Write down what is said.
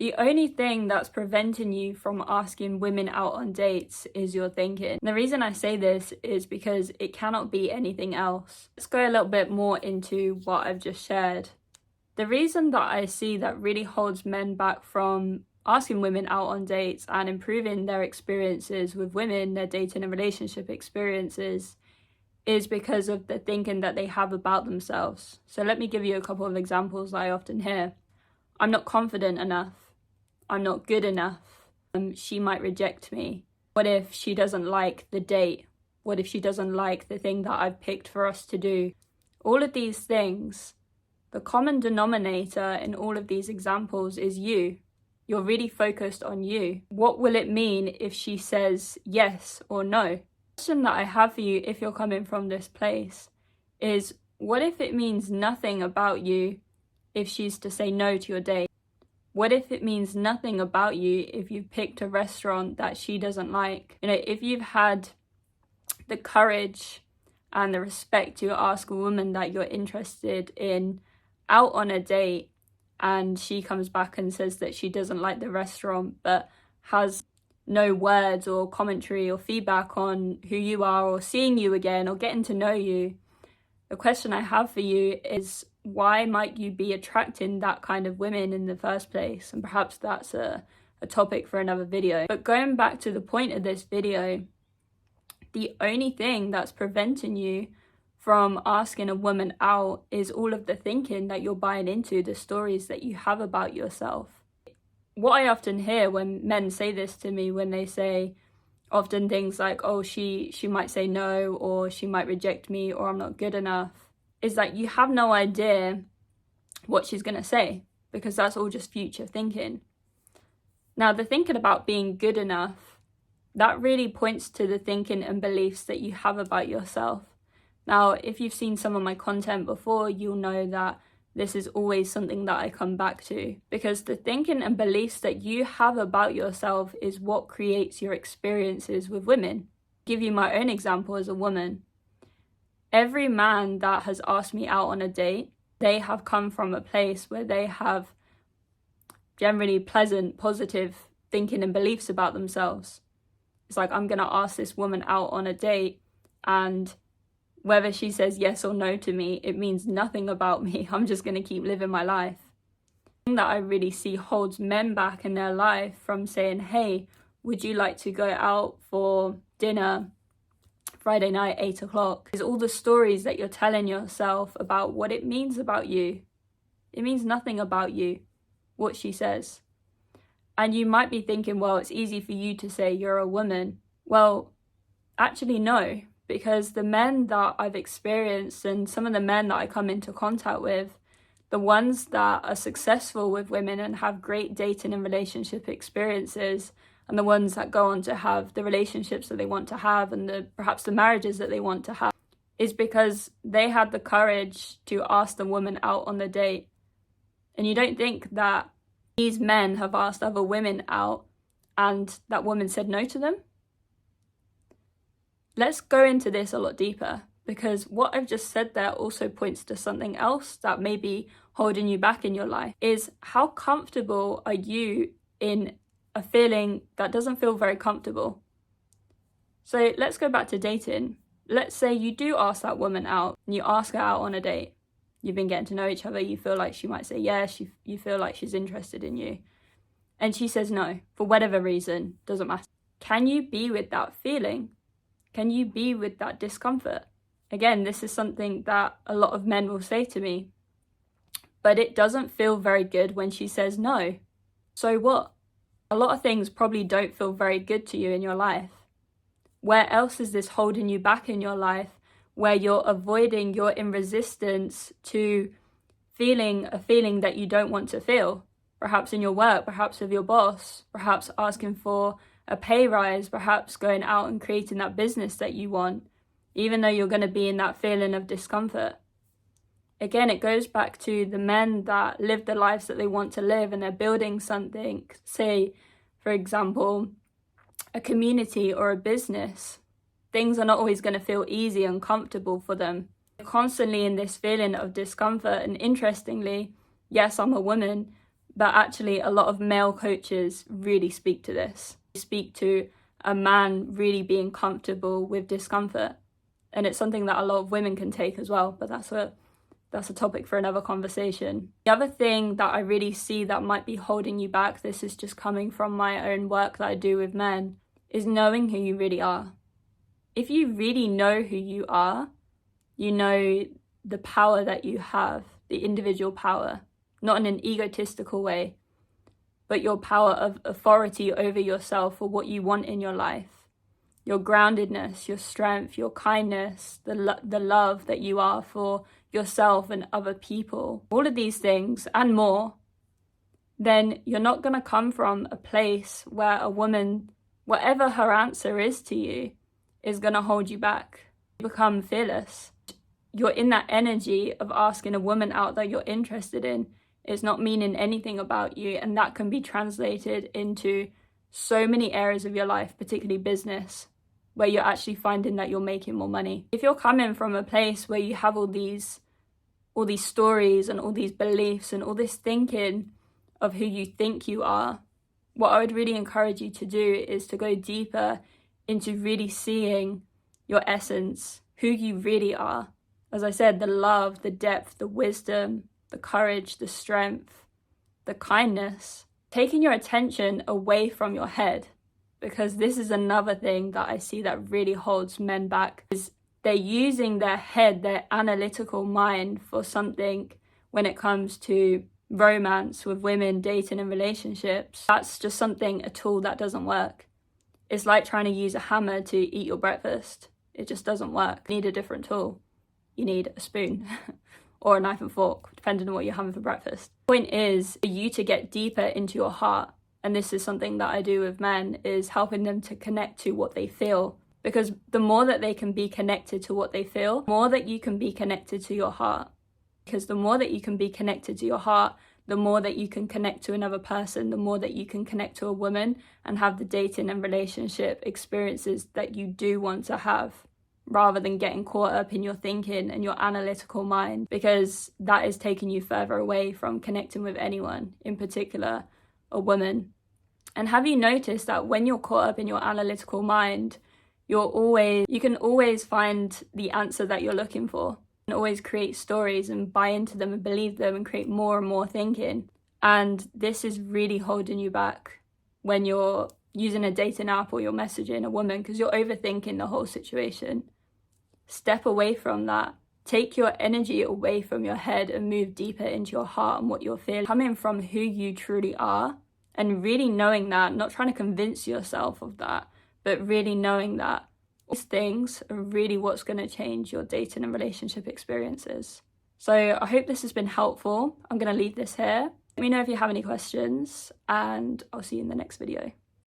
The only thing that's preventing you from asking women out on dates is your thinking. And the reason I say this is because it cannot be anything else. Let's go a little bit more into what I've just shared. The reason that I see that really holds men back from asking women out on dates and improving their experiences with women, their dating and relationship experiences, is because of the thinking that they have about themselves. So let me give you a couple of examples that I often hear. I'm not confident enough. I'm not good enough. She might reject me. What if she doesn't like the date? What if she doesn't like the thing that I've picked for us to do? All of these things, the common denominator in all of these examples is you. You're really focused on you. What will it mean if she says yes or no? The question that I have for you, if you're coming from this place, is what if it means nothing about you if she's to say no to your date? What if it means nothing about you if you've picked a restaurant that she doesn't like? If you've had the courage and the respect to ask a woman that you're interested in out on a date, and she comes back and says that she doesn't like the restaurant but has no words or commentary or feedback on who you are or seeing you again or getting to know you, the question I have for you is, why might you be attracting that kind of women in the first place? And perhaps that's a topic for another video. But going back to the point of this video, the only thing that's preventing you from asking a woman out is all of the thinking that you're buying into, the stories that you have about yourself. What I often hear when men say this to me, when they say often things like, oh, she might say no, or she might reject me, or I'm not good enough, is that you have no idea what she's going to say, because that's all just future thinking. Now, the thinking about being good enough, that really points to the thinking and beliefs that you have about yourself. Now, if you've seen some of my content before, you'll know that this is always something that I come back to, because the thinking and beliefs that you have about yourself is what creates your experiences with women. I'll give you my own example as a woman. Every man that has asked me out on a date, they have come from a place where they have generally pleasant, positive thinking and beliefs about themselves. It's like, I'm going to ask this woman out on a date, and whether she says yes or no to me, it means nothing about me. I'm just going to keep living my life. The thing that I really see holds men back in their life from saying, hey, would you like to go out for dinner Friday night, 8 o'clock, is all the stories that you're telling yourself about what it means about you. It means nothing about you, what she says. And you might be thinking, well, it's easy for you to say you're a woman. Well, actually, no, because the men that I've experienced and some of the men that I come into contact with, the ones that are successful with women and have great dating and relationship experiences, and the ones that go on to have the relationships that they want to have and perhaps the marriages that they want to have, is because they had the courage to ask the woman out on the date. And you don't think that these men have asked other women out and that woman said no to them? Let's go into this a lot deeper, because what I've just said there also points to something else that may be holding you back in your life, is how comfortable are you in a feeling that doesn't feel very comfortable? So let's go back to dating. Let's say you do ask that woman out and you ask her out on a date. You've been getting to know each other. You feel like she might say yes. You feel like she's interested in you. And she says no, for whatever reason, doesn't matter. Can you be with that feeling? Can you be with that discomfort? Again, this is something that a lot of men will say to me. But it doesn't feel very good when she says no. So what? A lot of things probably don't feel very good to you in your life. Where else is this holding you back in your life, where you're avoiding, you're in resistance to feeling a feeling that you don't want to feel? Perhaps in your work, perhaps with your boss, perhaps asking for a pay rise, perhaps going out and creating that business that you want, even though you're going to be in that feeling of discomfort. Again, it goes back to the men that live the lives that they want to live, and they're building something, say, for example, a community or a business. Things are not always going to feel easy and comfortable for them. They're constantly in this feeling of discomfort. And interestingly, yes, I'm a woman, But actually, a lot of male coaches really speak to this. They speak to a man really being comfortable with discomfort. And it's something that a lot of women can take as well, but that's a topic for another conversation. The other thing that I really see that might be holding you back, this is just coming from my own work that I do with men, is knowing who you really are. If you really know who you are, you know the power that you have, the individual power, not in an egotistical way, but your power of authority over yourself for what you want in your life, your groundedness, your strength, your kindness, the love that you are for yourself and other people, all of these things and more, then you're not going to come from a place where a woman, whatever her answer is to you, is going to hold you back. You become fearless. You're in that energy of asking a woman out that you're interested in. It's not meaning anything about you, and that can be translated into so many areas of your life, particularly business, where you're actually finding that you're making more money. If you're coming from a place where you have all these stories and all these beliefs and all this thinking of who you think you are, what I would really encourage you to do is to go deeper into really seeing your essence, who you really are. As I said, the love, the depth, the wisdom, the courage, the strength, the kindness. Taking your attention away from your head, because this is another thing that I see that really holds men back, is they're using their head, their analytical mind for something when it comes to romance with women, dating and relationships. That's just something, a tool that doesn't work. It's like trying to use a hammer to eat your breakfast. It just doesn't work. You need a different tool. You need a spoon or a knife and fork, depending on what you're having for breakfast. The point is for you to get deeper into your heart. And this is something that I do with men, is helping them to connect to what they feel. Because the more that they can be connected to what they feel, the more that you can be connected to your heart. Because the more that you can be connected to your heart, the more that you can connect to another person, the more that you can connect to a woman and have the dating and relationship experiences that you do want to have, rather than getting caught up in your thinking and your analytical mind, because that is taking you further away from connecting with anyone, in particular a woman. And have you noticed that when you're caught up in your analytical mind, you can always find the answer that you're looking for, and always create stories and buy into them and believe them and create more and more thinking. And this is really holding you back when you're using a dating app or you're messaging a woman, because you're overthinking the whole situation. Step away from that. Take your energy away from your head and move deeper into your heart and what you're feeling. Coming from who you truly are and really knowing that, not trying to convince yourself of that, but really knowing that these things are really what's going to change your dating and relationship experiences. So I hope this has been helpful. I'm going to leave this here. Let me know if you have any questions, and I'll see you in the next video.